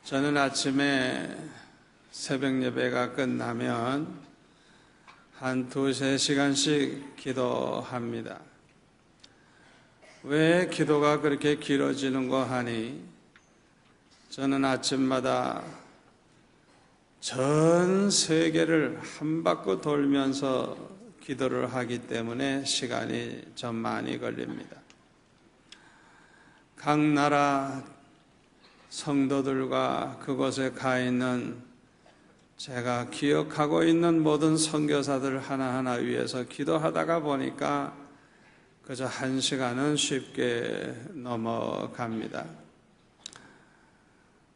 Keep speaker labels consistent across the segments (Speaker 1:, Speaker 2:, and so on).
Speaker 1: 저는 아침에 새벽 예배가 끝나면 한 2-3시간씩 기도합니다. 왜 기도가 그렇게 길어지는가 하니 저는 아침마다 전 세계를 한 바퀴 돌면서 기도를 하기 때문에 시간이 좀 많이 걸립니다. 각 나라 성도들과 그곳에 가 있는 제가 기억하고 있는 모든 선교사들 하나하나 위해서 기도하다가 보니까 그저 1시간은 쉽게 넘어갑니다.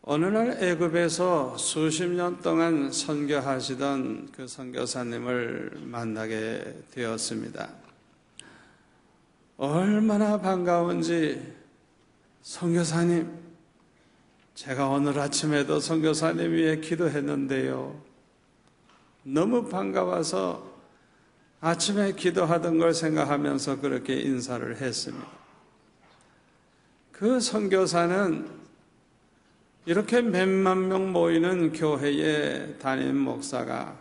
Speaker 1: 어느 날 애굽에서 수십 년 동안 선교하시던 그 선교사님을 만나게 되었습니다. 얼마나 반가운지, 선교사님, 제가 오늘 아침에도 선교사님 위해 기도했는데요, 너무 반가워서 아침에 기도하던 걸 생각하면서 그렇게 인사를 했습니다. 그 선교사는 이렇게 몇만 명 모이는 교회의 담임 목사가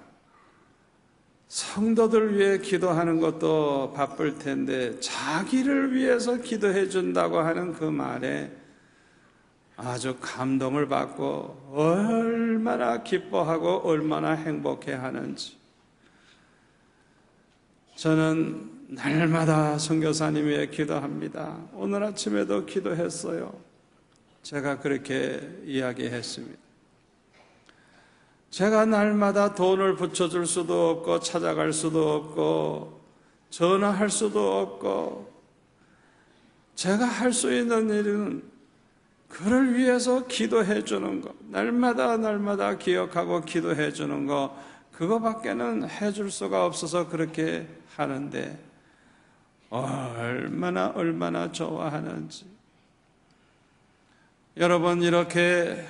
Speaker 1: 성도들 위해 기도하는 것도 바쁠 텐데 자기를 위해서 기도해 준다고 하는 그 말에 아주 감동을 받고 얼마나 기뻐하고 얼마나 행복해 하는지, 저는 날마다 선교사님 위해 기도합니다. 오늘 아침에도 기도했어요. 제가 그렇게 이야기했습니다. 제가 날마다 돈을 붙여줄 수도 없고 찾아갈 수도 없고 전화할 수도 없고, 제가 할 수 있는 일은 그를 위해서 기도해 주는 것, 날마다 기억하고 기도해 주는 것, 그거밖에는 해줄 수가 없어서 그렇게 하는데 얼마나 좋아하는지. 여러분, 이렇게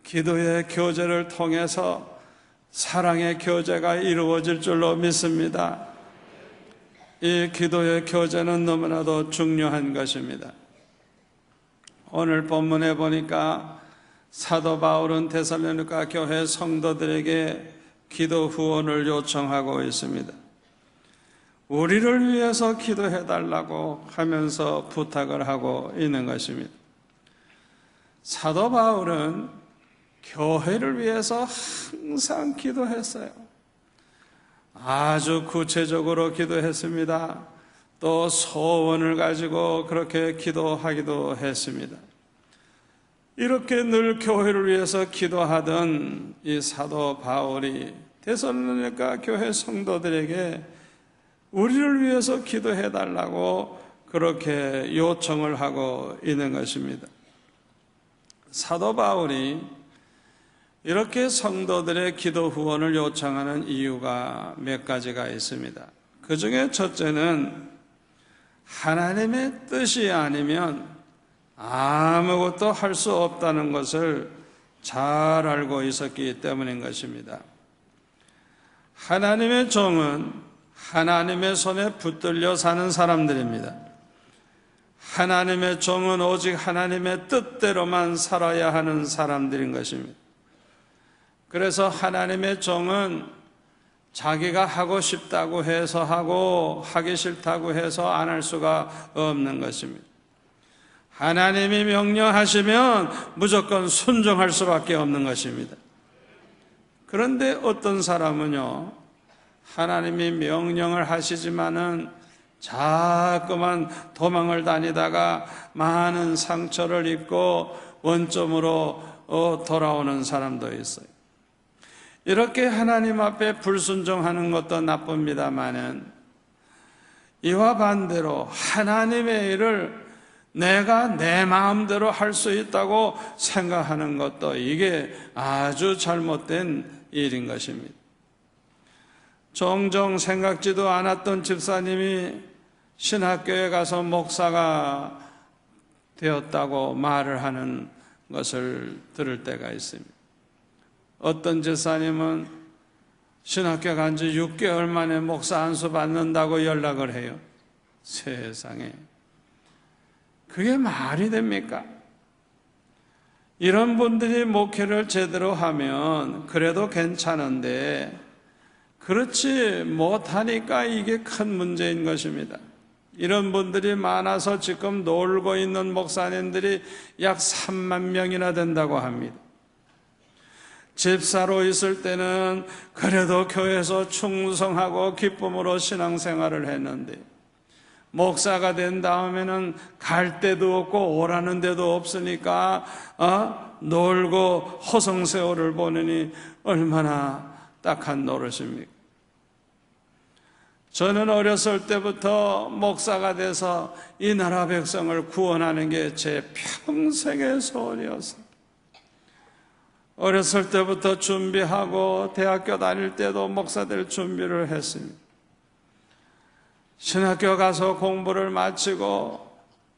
Speaker 1: 기도의 교제를 통해서 사랑의 교제가 이루어질 줄로 믿습니다. 이 기도의 교제는 너무나도 중요한 것입니다. 오늘 본문에 보니까 사도 바울은 데살로니가 교회 성도들에게 기도 후원을 요청하고 있습니다. 우리를 위해서 기도해 달라고 하면서 부탁을 하고 있는 것입니다. 사도 바울은 교회를 위해서 항상 기도했어요. 아주 구체적으로 기도했습니다. 또 소원을 가지고 그렇게 기도하기도 했습니다. 이렇게 늘 교회를 위해서 기도하던 이 사도 바울이 데살로니가 교회 성도들에게 우리를 위해서 기도해 달라고 그렇게 요청을 하고 있는 것입니다. 사도 바울이 이렇게 성도들의 기도 후원을 요청하는 이유가 몇 가지가 있습니다. 그 중에 첫째는 하나님의 뜻이 아니면 아무것도 할 수 없다는 것을 잘 알고 있었기 때문인 것입니다. 하나님의 종은 하나님의 손에 붙들려 사는 사람들입니다. 하나님의 종은 오직 하나님의 뜻대로만 살아야 하는 사람들인 것입니다. 그래서 하나님의 종은 자기가 하고 싶다고 해서 하고 하기 싫다고 해서 안 할 수가 없는 것입니다. 하나님이 명령하시면 무조건 순종할 수밖에 없는 것입니다. 그런데 어떤 사람은요, 하나님이 명령을 하시지만은 자꾸만 도망을 다니다가 많은 상처를 입고 원점으로 돌아오는 사람도 있어요. 이렇게 하나님 앞에 불순종하는 것도 나쁩니다마는 이와 반대로 하나님의 일을 내가 내 마음대로 할 수 있다고 생각하는 것도 이게 아주 잘못된 일인 것입니다. 종종 생각지도 않았던 집사님이 신학교에 가서 목사가 되었다고 말을 하는 것을 들을 때가 있습니다. 어떤 집사님은 신학교 간 지 6개월 만에 목사 안수 받는다고 연락을 해요. 세상에, 그게 말이 됩니까? 이런 분들이 목회를 제대로 하면 그래도 괜찮은데 그렇지 못하니까 이게 큰 문제인 것입니다. 이런 분들이 많아서 지금 놀고 있는 목사님들이 약 3만 명이나 된다고 합니다. 집사로 있을 때는 그래도 교회에서 충성하고 기쁨으로 신앙생활을 했는데 목사가 된 다음에는 갈 데도 없고 오라는 데도 없으니까 놀고 허송세월을 보내니 얼마나 딱한 노릇입니까? 저는 어렸을 때부터 목사가 돼서 이 나라 백성을 구원하는 게 제 평생의 소원이었어요. 어렸을 때부터 준비하고 대학교 다닐 때도 목사 될 준비를 했습니다. 신학교 가서 공부를 마치고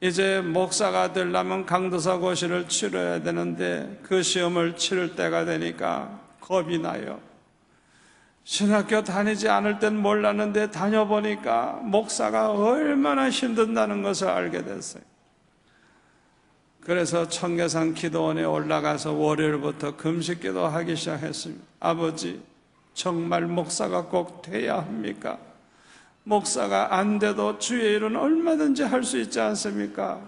Speaker 1: 이제 목사가 되려면 강도사 고시를 치러야 되는데 그 시험을 치를 때가 되니까 겁이 나요. 신학교 다니지 않을 땐 몰랐는데 다녀보니까 목사가 얼마나 힘든다는 것을 알게 됐어요. 그래서 청계산 기도원에 올라가서 월요일부터 금식 기도하기 시작했습니다. 아버지, 정말 목사가 꼭 돼야 합니까? 목사가 안 돼도 주의 일은 얼마든지 할 수 있지 않습니까?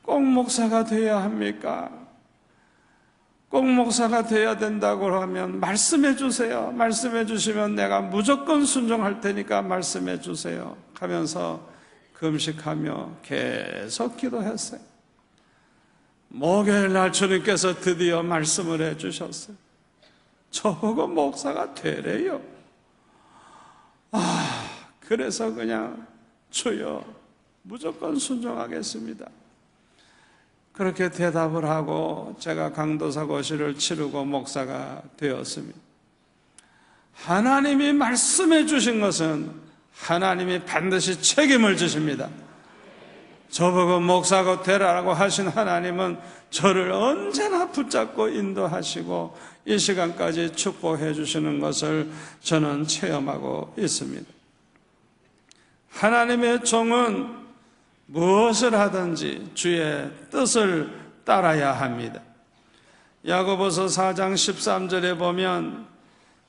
Speaker 1: 꼭 목사가 돼야 합니까? 꼭 목사가 돼야 된다고 하면 말씀해 주세요. 말씀해 주시면 내가 무조건 순종할 테니까 말씀해 주세요 하면서 금식하며 계속 기도했어요. 목요일날 주님께서 드디어 말씀을 해 주셨어요. 저보고 목사가 되래요. 그래서 그냥 주여 무조건 순종하겠습니다. 그렇게 대답을 하고 제가 강도사 고시를 치르고 목사가 되었습니다. 하나님이 말씀해 주신 것은 하나님이 반드시 책임을 지십니다. 저보고 목사가 되라고 하신 하나님은 저를 언제나 붙잡고 인도하시고 이 시간까지 축복해 주시는 것을 저는 체험하고 있습니다. 하나님의 종은 무엇을 하든지 주의 뜻을 따라야 합니다. 야고보서 4장 13절에 보면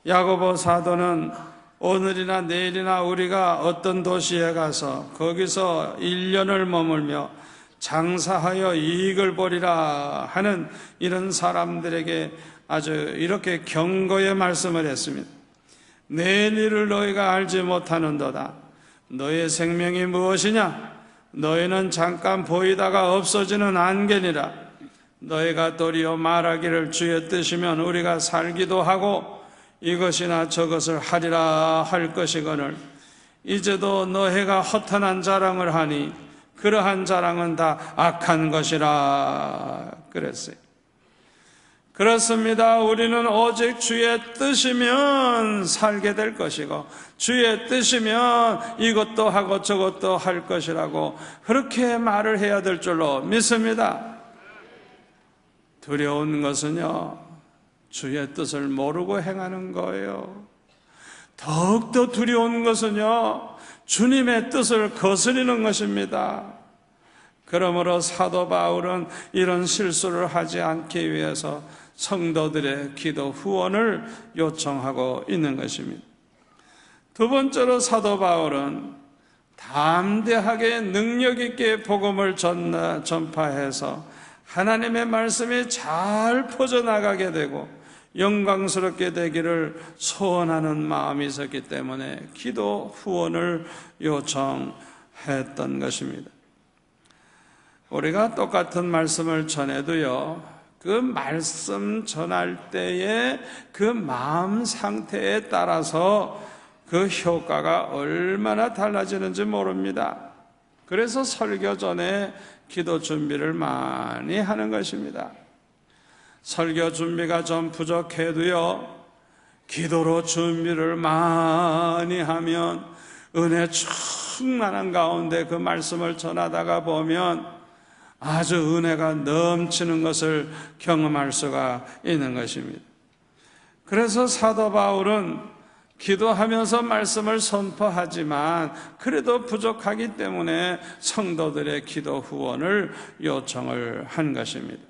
Speaker 1: 야고보 사도는 오늘이나 내일이나 우리가 어떤 도시에 가서 거기서 1년을 머물며 장사하여 이익을 보리라 하는 이런 사람들에게 아주 이렇게 경고의 말씀을 했습니다. 내일 일을 너희가 알지 못하는도다. 너의 생명이 무엇이냐? 너희는 잠깐 보이다가 없어지는 안개니라. 너희가 도리어 말하기를 주의 뜻이면 우리가 살기도 하고 이것이나 저것을 하리라 할 것이거늘 이제도 너희가 허탄한 자랑을 하니 그러한 자랑은 다 악한 것이라 그랬어요. 그렇습니다. 우리는 오직 주의 뜻이면 살게 될 것이고 주의 뜻이면 이것도 하고 저것도 할 것이라고 그렇게 말을 해야 될 줄로 믿습니다. 두려운 것은요, 주의 뜻을 모르고 행하는 거예요. 더욱더 두려운 것은요, 주님의 뜻을 거스리는 것입니다. 그러므로 사도 바울은 이런 실수를 하지 않기 위해서 성도들의 기도 후원을 요청하고 있는 것입니다. 두 번째로 사도 바울은 담대하게 능력 있게 복음을 전파해서 하나님의 말씀이 잘 퍼져나가게 되고 영광스럽게 되기를 소원하는 마음이 있었기 때문에 기도 후원을 요청했던 것입니다. 우리가 똑같은 말씀을 전해도요, 그 말씀 전할 때의 그 마음 상태에 따라서 그 효과가 얼마나 달라지는지 모릅니다. 그래서 설교 전에 기도 준비를 많이 하는 것입니다. 설교 준비가 좀 부족해도요, 기도로 준비를 많이 하면 은혜 충만한 가운데 그 말씀을 전하다가 보면 아주 은혜가 넘치는 것을 경험할 수가 있는 것입니다. 그래서 사도 바울은 기도하면서 말씀을 선포하지만 그래도 부족하기 때문에 성도들의 기도 후원을 요청을 한 것입니다.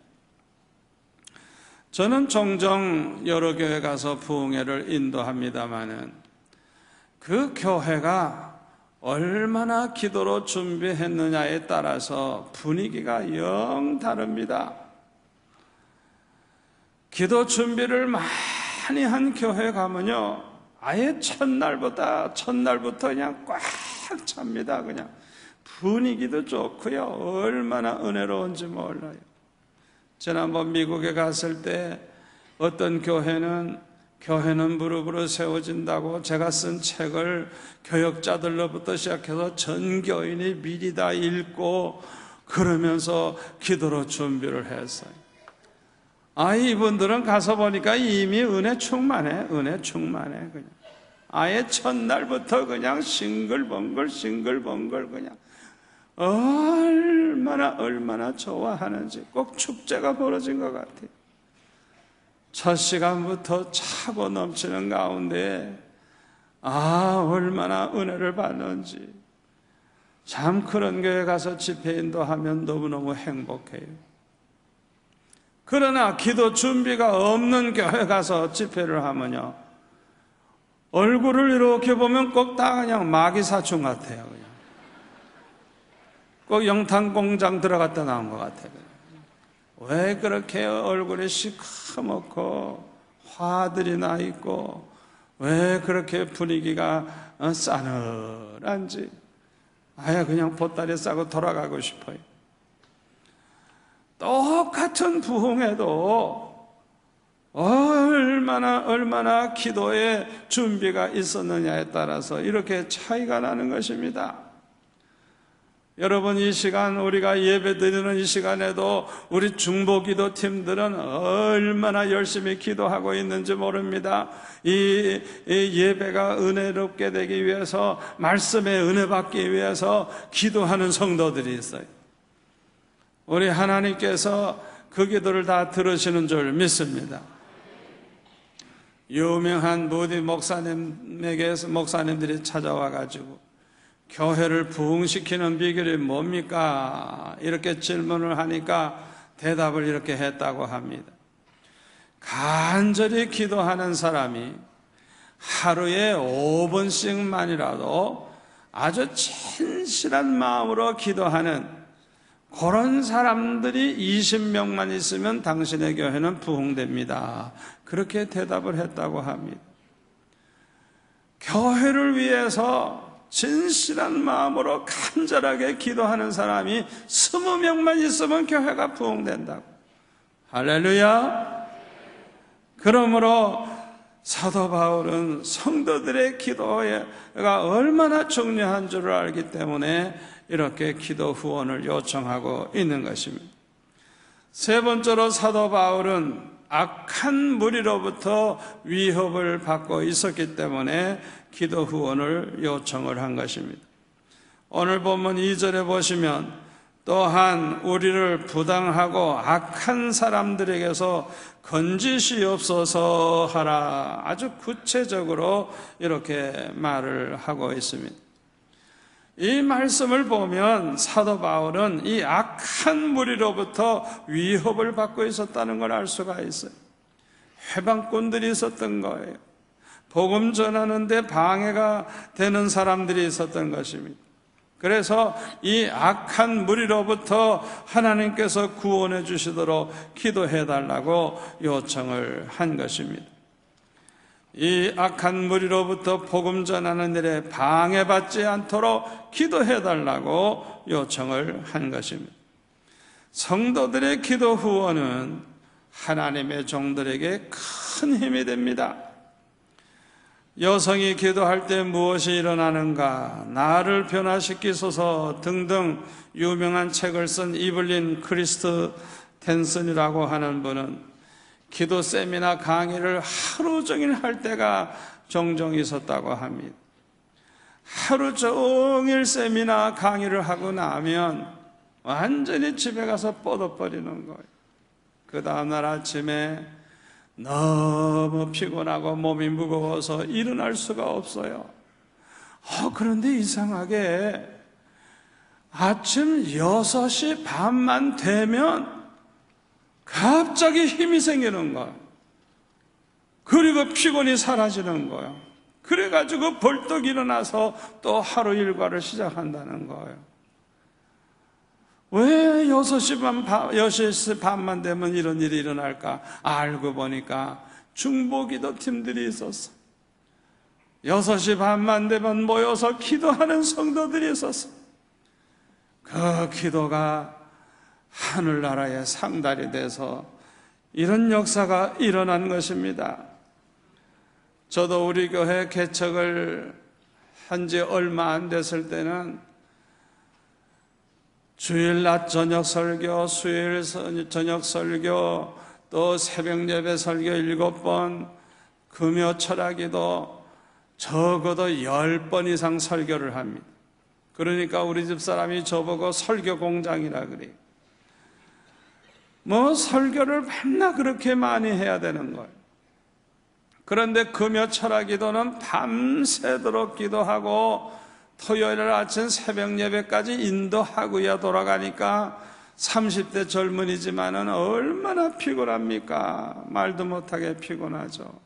Speaker 1: 저는 종종 여러 교회 가서 부흥회를 인도합니다마는 그 교회가 얼마나 기도로 준비했느냐에 따라서 분위기가 영 다릅니다. 기도 준비를 많이 한 교회 가면요, 아예 첫날부터 그냥 꽉 찹니다. 그냥 분위기도 좋고요, 얼마나 은혜로운지 몰라요. 지난번 미국에 갔을 때 어떤 교회는 무릎으로 세워진다고 제가 쓴 책을 교역자들로부터 시작해서 전 교인이 미리 다 읽고 그러면서 기도로 준비를 했어요. 이분들은 가서 보니까 이미 은혜 충만해 그냥. 아예 첫날부터 그냥 싱글벙글 그냥 얼마나 좋아하는지. 꼭 축제가 벌어진 것 같아요. 첫 시간부터 차고 넘치는 가운데 얼마나 은혜를 받는지. 참 그런 교회 가서 집회 인도하면 너무너무 행복해요. 그러나 기도 준비가 없는 교회 가서 집회를 하면요, 얼굴을 이렇게 보면 꼭 다 그냥 마귀사춘 같아요. 그냥 꼭 영탄공장 들어갔다 나온 것 같아요. 왜 그렇게 얼굴이 시커멓고 화들이 나 있고 왜 그렇게 분위기가 싸늘한지. 아예 그냥 보따리 싸고 돌아가고 싶어요. 똑같은 부흥회도 얼마나 기도의 준비가 있었느냐에 따라서 이렇게 차이가 나는 것입니다. 여러분, 이 시간 우리가 예배 드리는 이 시간에도 우리 중보기도 팀들은 얼마나 열심히 기도하고 있는지 모릅니다. 이 예배가 은혜롭게 되기 위해서, 말씀의 은혜 받기 위해서 기도하는 성도들이 있어요. 우리 하나님께서 그 기도를 다 들으시는 줄 믿습니다. 유명한 무디 목사님에게서 목사님들이 찾아와 가지고 교회를 부흥시키는 비결이 뭡니까? 이렇게 질문을 하니까 대답을 이렇게 했다고 합니다. 간절히 기도하는 사람이 하루에 5번씩만이라도 아주 진실한 마음으로 기도하는 그런 사람들이 20명만 있으면 당신의 교회는 부흥됩니다. 그렇게 대답을 했다고 합니다. 교회를 위해서 진실한 마음으로 간절하게 기도하는 사람이 20명만 있으면 교회가 부흥된다고. 할렐루야. 그러므로 사도 바울은 성도들의 기도가 얼마나 중요한 줄을 알기 때문에 이렇게 기도 후원을 요청하고 있는 것입니다. 세 번째로 사도 바울은 악한 무리로부터 위협을 받고 있었기 때문에 기도 후원을 요청을 한 것입니다. 오늘 본문 2절에 보시면 또한 우리를 부당하고 악한 사람들에게서 건지시옵소서 하라. 아주 구체적으로 이렇게 말을 하고 있습니다. 이 말씀을 보면 사도 바울은 이 악한 무리로부터 위협을 받고 있었다는 걸 알 수가 있어요. 해방꾼들이 있었던 거예요. 복음 전하는데 방해가 되는 사람들이 있었던 것입니다. 그래서 이 악한 무리로부터 하나님께서 구원해 주시도록 기도해 달라고 요청을 한 것입니다. 이 악한 무리로부터 복음 전하는 일에 방해받지 않도록 기도해 달라고 요청을 한 것입니다. 성도들의 기도 후원은 하나님의 종들에게 큰 힘이 됩니다. 여성이 기도할 때 무엇이 일어나는가, 나를 변화시키소서 등등 유명한 책을 쓴 이블린 크리스텐슨이라고 하는 분은 기도 세미나 강의를 하루 종일 할 때가 종종 있었다고 합니다. 하루 종일 세미나 강의를 하고 나면 완전히 집에 가서 뻗어버리는 거예요. 그 다음날 아침에 너무 피곤하고 몸이 무거워서 일어날 수가 없어요. 그런데 이상하게 아침 6시 반만 되면 갑자기 힘이 생기는 거예요. 그리고 피곤이 사라지는 거예요. 그래가지고 벌떡 일어나서 또 하루 일과를 시작한다는 거예요. 왜 6시 반만 되면 이런 일이 일어날까? 알고 보니까 중보기도 팀들이 있었어. 6시 반만 되면 모여서 기도하는 성도들이 있었어. 그 기도가 하늘나라의 상달이 돼서 이런 역사가 일어난 것입니다. 저도 우리 교회 개척을 한 지 얼마 안 됐을 때는 주일 낮 저녁 설교, 수요일 저녁 설교, 또 새벽 예배 설교 7번, 금요 철학기도 적어도 10번 이상 설교를 합니다. 그러니까 우리 집 사람이 저보고 설교 공장이라 그래요. 설교를 맨날 그렇게 많이 해야 되는 거예요. 그런데 금요 철학기도는 밤새도록 기도하고 토요일 아침 새벽 예배까지 인도하고야 돌아가니까 30대 젊은이지만은 얼마나 피곤합니까? 말도 못하게 피곤하죠.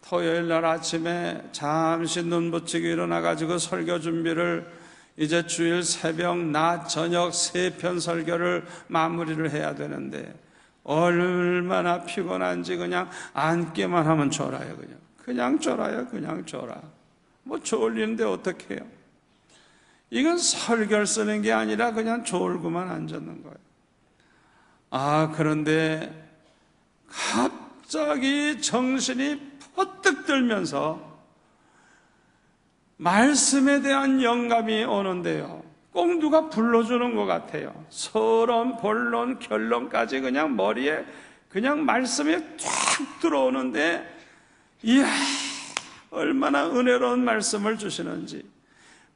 Speaker 1: 토요일 날 아침에 잠시 눈 붙이고 일어나가지고 설교 준비를 이제 주일 새벽, 낮, 저녁 3편 설교를 마무리를 해야 되는데 얼마나 피곤한지 그냥 앉기만 하면 졸아요. 그냥 졸아요. 그냥 졸아. 졸리는데 어떡해요? 이건 설교를 쓰는 게 아니라 그냥 졸고만 앉았는 거예요. 그런데 갑자기 정신이 퍼뜩 들면서 말씀에 대한 영감이 오는데요. 꼭 누가 불러주는 것 같아요. 서론, 본론, 결론까지 그냥 머리에 그냥 말씀이 쫙 들어오는데 이야, 얼마나 은혜로운 말씀을 주시는지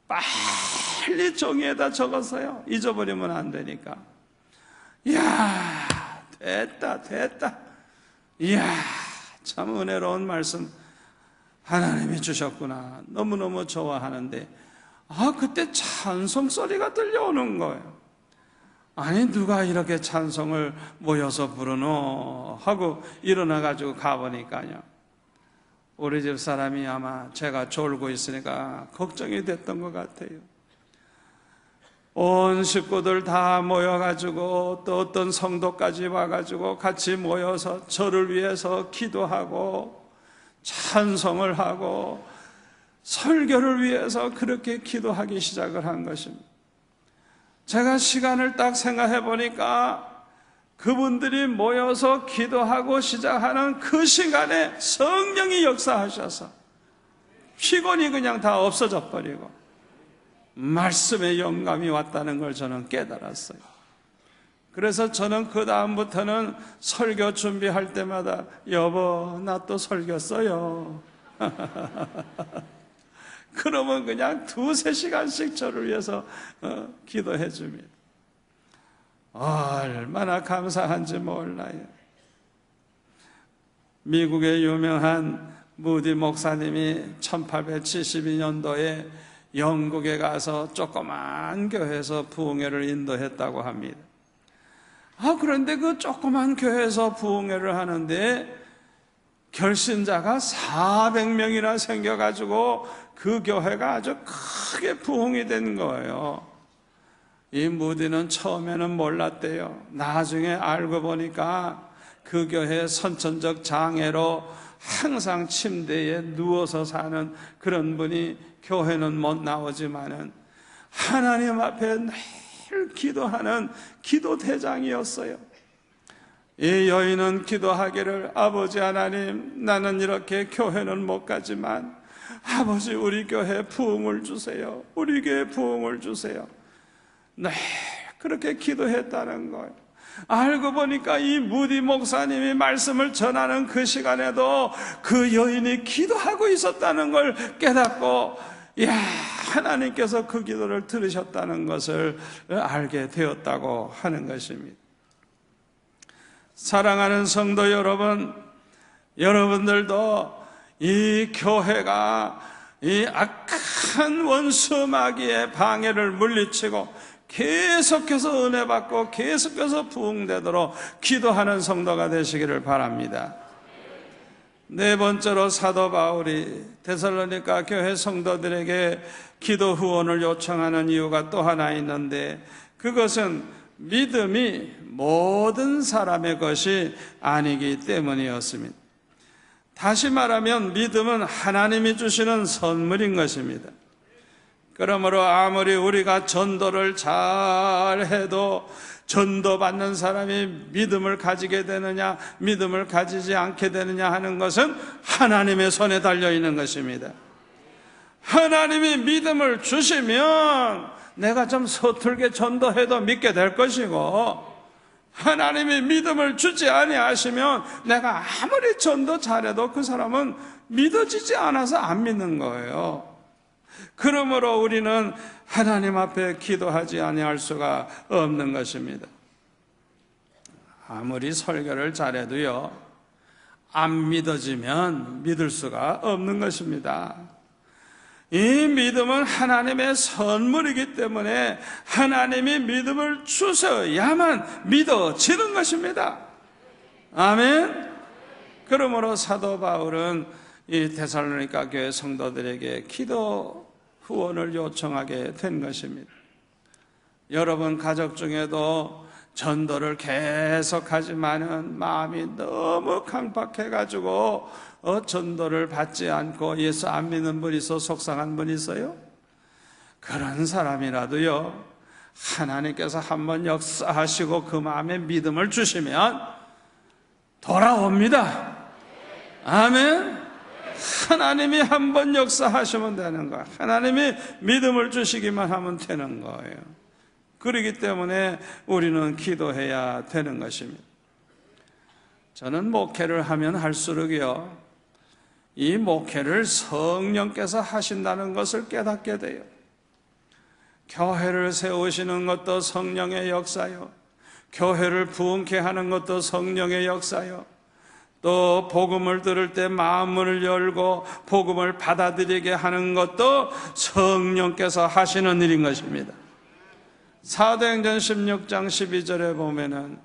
Speaker 1: 빨리 종이에다 적었어요. 잊어버리면 안 되니까. 이야, 됐다. 이야, 참 은혜로운 말씀 하나님이 주셨구나. 너무너무 좋아하는데 그때 찬송 소리가 들려오는 거예요. 아니, 누가 이렇게 찬송을 모여서 부르노 하고 일어나가지고 가보니까요, 우리 집 사람이 아마 제가 졸고 있으니까 걱정이 됐던 것 같아요. 온 식구들 다 모여가지고 또 어떤 성도까지 와가지고 같이 모여서 저를 위해서 기도하고 찬송을 하고 설교를 위해서 그렇게 기도하기 시작을 한 것입니다. 제가 시간을 딱 생각해 보니까 그분들이 모여서 기도하고 시작하는 그 시간에 성령이 역사하셔서 피곤이 그냥 다 없어져 버리고 말씀의 영감이 왔다는 걸 저는 깨달았어요. 그래서 저는 그 다음부터는 설교 준비할 때마다 여보, 나 또 설교 써요. 그러면 그냥 2-3시간씩 저를 위해서 기도해 줍니다. 얼마나 감사한지 몰라요. 미국의 유명한 무디 목사님이 1872년도에 영국에 가서 조그만 교회에서 부흥회를 인도했다고 합니다. 그런데 그 조그만 교회에서 부흥회를 하는데 결신자가 400명이나 생겨가지고 그 교회가 아주 크게 부흥이 된 거예요. 이 무디는 처음에는 몰랐대요. 나중에 알고 보니까 그 교회 선천적 장애로 항상 침대에 누워서 사는 그런 분이 교회는 못 나오지만은 하나님 앞에 늘 기도하는 기도대장이었어요. 이 여인은 기도하기를, 아버지 하나님, 나는 이렇게 교회는 못 가지만 아버지, 우리 교회 부흥을 주세요. 우리 교회 부흥을 주세요. 네, 그렇게 기도했다는 거예요. 알고 보니까 이 무디 목사님이 말씀을 전하는 그 시간에도 그 여인이 기도하고 있었다는 걸 깨닫고, 이야, 하나님께서 그 기도를 들으셨다는 것을 알게 되었다고 하는 것입니다. 사랑하는 성도 여러분, 여러분들도 이 교회가 이 악한 원수 마귀의 방해를 물리치고 계속해서 은혜 받고 계속해서 부흥되도록 기도하는 성도가 되시기를 바랍니다. 네 번째로 사도 바울이 데살로니가 교회 성도들에게 기도 후원을 요청하는 이유가 또 하나 있는데, 그것은 믿음이 모든 사람의 것이 아니기 때문이었습니다. 다시 말하면 믿음은 하나님이 주시는 선물인 것입니다. 그러므로 아무리 우리가 전도를 잘해도 전도받는 사람이 믿음을 가지게 되느냐, 믿음을 가지지 않게 되느냐 하는 것은 하나님의 손에 달려있는 것입니다. 하나님이 믿음을 주시면 내가 좀 서툴게 전도해도 믿게 될 것이고, 하나님이 믿음을 주지 아니하시면 내가 아무리 전도 잘해도 그 사람은 믿어지지 않아서 안 믿는 거예요. 그러므로 우리는 하나님 앞에 기도하지 아니할 수가 없는 것입니다. 아무리 설교를 잘해도요, 안 믿어지면 믿을 수가 없는 것입니다. 이 믿음은 하나님의 선물이기 때문에 하나님이 믿음을 주셔야만 믿어지는 것입니다. 아멘. 그러므로 사도 바울은 이 데살로니가 교회 성도들에게 기도 후원을 요청하게 된 것입니다. 여러분 가족 중에도 전도를 계속하지만은 마음이 너무 강박해가지고 전도를 받지 않고 예수 안 믿는 분 있어 속상한 분 있어요? 그런 사람이라도요, 하나님께서 한번 역사하시고 그 마음에 믿음을 주시면 돌아옵니다. 아멘. 하나님이 한번 역사하시면 되는 거예요. 하나님이 믿음을 주시기만 하면 되는 거예요. 그렇기 때문에 우리는 기도해야 되는 것입니다. 저는 목회를 하면 할수록요, 이 목회를 성령께서 하신다는 것을 깨닫게 돼요. 교회를 세우시는 것도 성령의 역사요, 교회를 부흥케 하는 것도 성령의 역사요, 또 복음을 들을 때 마음을 열고 복음을 받아들이게 하는 것도 성령께서 하시는 일인 것입니다. 사도행전 16장 12절에 보면은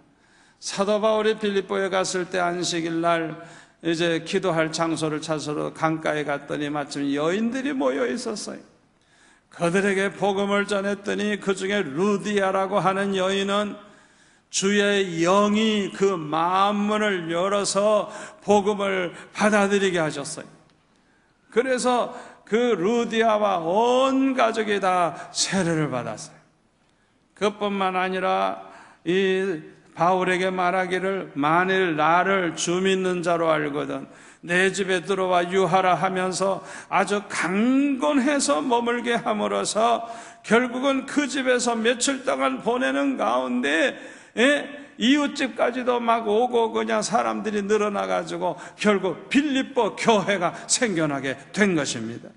Speaker 1: 사도 바울이 빌립보에 갔을 때 안식일 날 이제 기도할 장소를 찾으러 강가에 갔더니 마침 여인들이 모여 있었어요. 그들에게 복음을 전했더니 그 중에 루디아라고 하는 여인은 주의 영이 그 마음문을 열어서 복음을 받아들이게 하셨어요. 그래서 그 루디아와 온 가족이 다 세례를 받았어요. 그뿐만 아니라 이 바울에게 말하기를, 만일 나를 주 믿는 자로 알거든 내 집에 들어와 유하라 하면서 아주 강건해서 머물게 함으로써 결국은 그 집에서 며칠 동안 보내는 가운데 이웃집까지도 막 오고 그냥 사람들이 늘어나가지고 결국 빌립보 교회가 생겨나게 된 것입니다.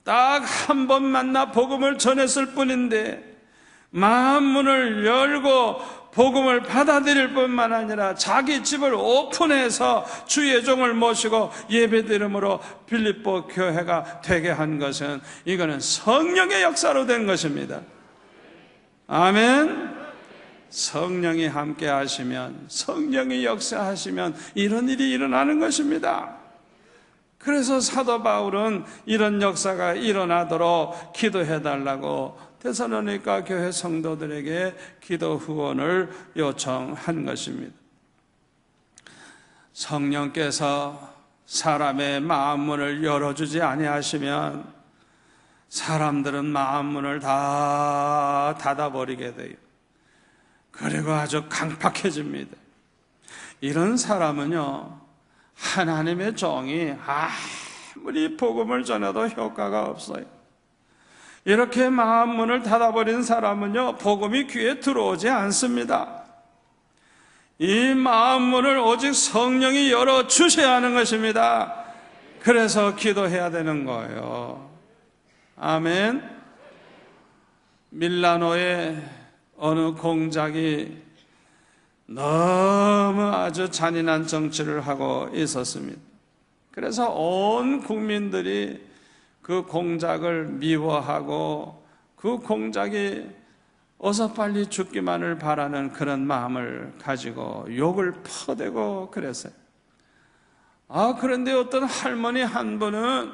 Speaker 1: 딱 한 번 만나 복음을 전했을 뿐인데 마음문을 열고 복음을 받아들일 뿐만 아니라 자기 집을 오픈해서 주의 종을 모시고 예배드림으로 빌립보 교회가 되게 한 것은, 이거는 성령의 역사로 된 것입니다. 아멘. 성령이 함께 하시면, 성령이 역사하시면 이런 일이 일어나는 것입니다. 그래서 사도 바울은 이런 역사가 일어나도록 기도해달라고 데살로니가 교회 성도들에게 기도 후원을 요청한 것입니다. 성령께서 사람의 마음문을 열어주지 아니하시면 사람들은 마음문을 다 닫아버리게 돼요. 그리고 아주 강팍해집니다. 이런 사람은요, 하나님의 종이 아무리 복음을 전해도 효과가 없어요. 이렇게 마음문을 닫아버린 사람은요, 복음이 귀에 들어오지 않습니다. 이 마음문을 오직 성령이 열어주셔야 하는 것입니다. 그래서 기도해야 되는 거예요. 아멘. 밀라노의 어느 공작이 너무 아주 잔인한 정치를 하고 있었습니다. 그래서 온 국민들이 그 공작을 미워하고 그 공작이 어서 빨리 죽기만을 바라는 그런 마음을 가지고 욕을 퍼대고 그랬어요. 그런데 어떤 할머니 한 분은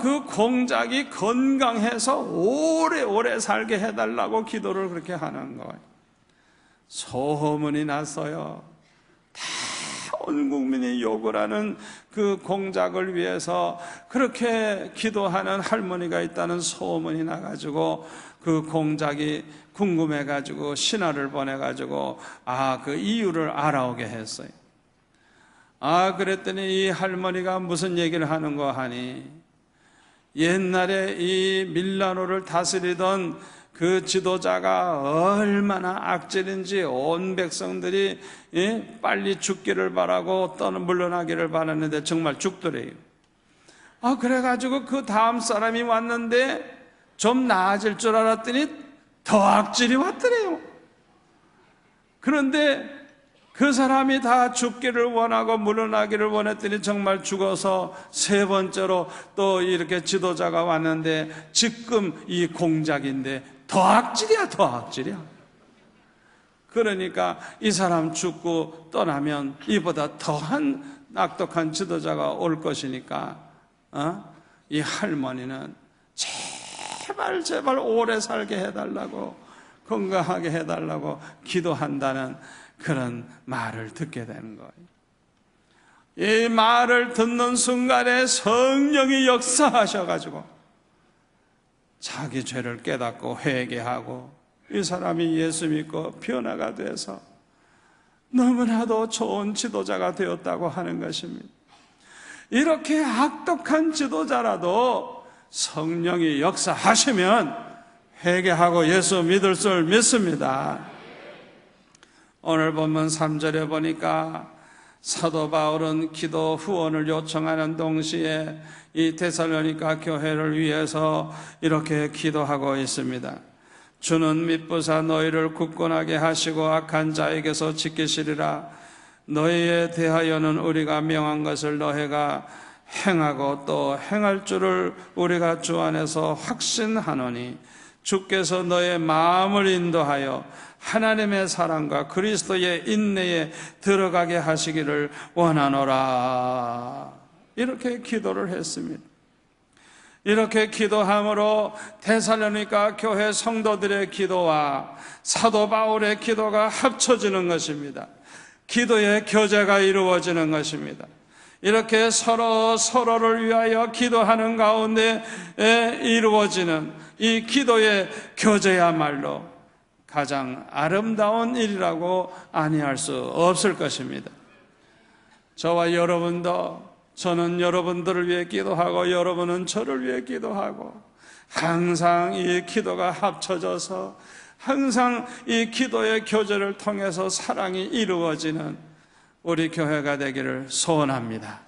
Speaker 1: 그 공작이 건강해서 오래오래 살게 해달라고 기도를 그렇게 하는 거예요. 소문이 났어요. 다 온 국민이 욕을 하는 그 공작을 위해서 그렇게 기도하는 할머니가 있다는 소문이 나가지고 그 공작이 궁금해가지고 신하를 보내가지고 그 이유를 알아오게 했어요. 그랬더니 이 할머니가 무슨 얘기를 하는 거 하니, 옛날에 이 밀라노를 다스리던 그 지도자가 얼마나 악질인지 온 백성들이 빨리 죽기를 바라고 또는 물러나기를 바랐는데 정말 죽더래요. 그래가지고 그 다음 사람이 왔는데 좀 나아질 줄 알았더니 더 악질이 왔더래요. 그런데 그 사람이 다 죽기를 원하고 물러나기를 원했더니 정말 죽어서 세 번째로 또 이렇게 지도자가 왔는데 지금 이 공작인데 더 악질이야, 더 악질이야. 그러니까 이 사람 죽고 떠나면 이보다 더한 악독한 지도자가 올 것이니까 이 할머니는 제발 오래 살게 해달라고, 건강하게 해달라고 기도한다는 그런 말을 듣게 되는 거예요. 이 말을 듣는 순간에 성령이 역사하셔가지고 자기 죄를 깨닫고 회개하고 이 사람이 예수 믿고 변화가 돼서 너무나도 좋은 지도자가 되었다고 하는 것입니다. 이렇게 악독한 지도자라도 성령이 역사하시면 회개하고 예수 믿을 줄 믿습니다. 오늘 본문 3절에 보니까 사도 바울은 기도 후원을 요청하는 동시에 이 데살로니가 교회를 위해서 이렇게 기도하고 있습니다. 주는 미쁘사 너희를 굳건하게 하시고 악한 자에게서 지키시리라. 너희에 대하여는 우리가 명한 것을 너희가 행하고 또 행할 줄을 우리가 주 안에서 확신하노니 주께서 너의 마음을 인도하여 하나님의 사랑과 그리스도의 인내에 들어가게 하시기를 원하노라. 이렇게 기도를 했습니다. 이렇게 기도함으로 데살로니가 교회 성도들의 기도와 사도 바울의 기도가 합쳐지는 것입니다. 기도의 교제가 이루어지는 것입니다. 이렇게 서로를 위하여 기도하는 가운데 이루어지는 이 기도의 교제야말로 가장 아름다운 일이라고 아니할 수 없을 것입니다. 저와 여러분도, 저는 여러분들을 위해 기도하고 여러분은 저를 위해 기도하고 항상 이 기도가 합쳐져서 항상 이 기도의 교제를 통해서 사랑이 이루어지는 우리 교회가 되기를 소원합니다.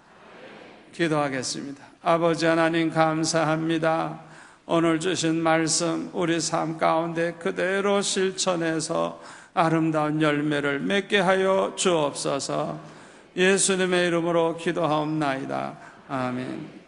Speaker 1: 기도하겠습니다. 아버지 하나님 감사합니다. 오늘 주신 말씀 우리 삶 가운데 그대로 실천해서 아름다운 열매를 맺게 하여 주옵소서. 예수님의 이름으로 기도하옵나이다. 아멘.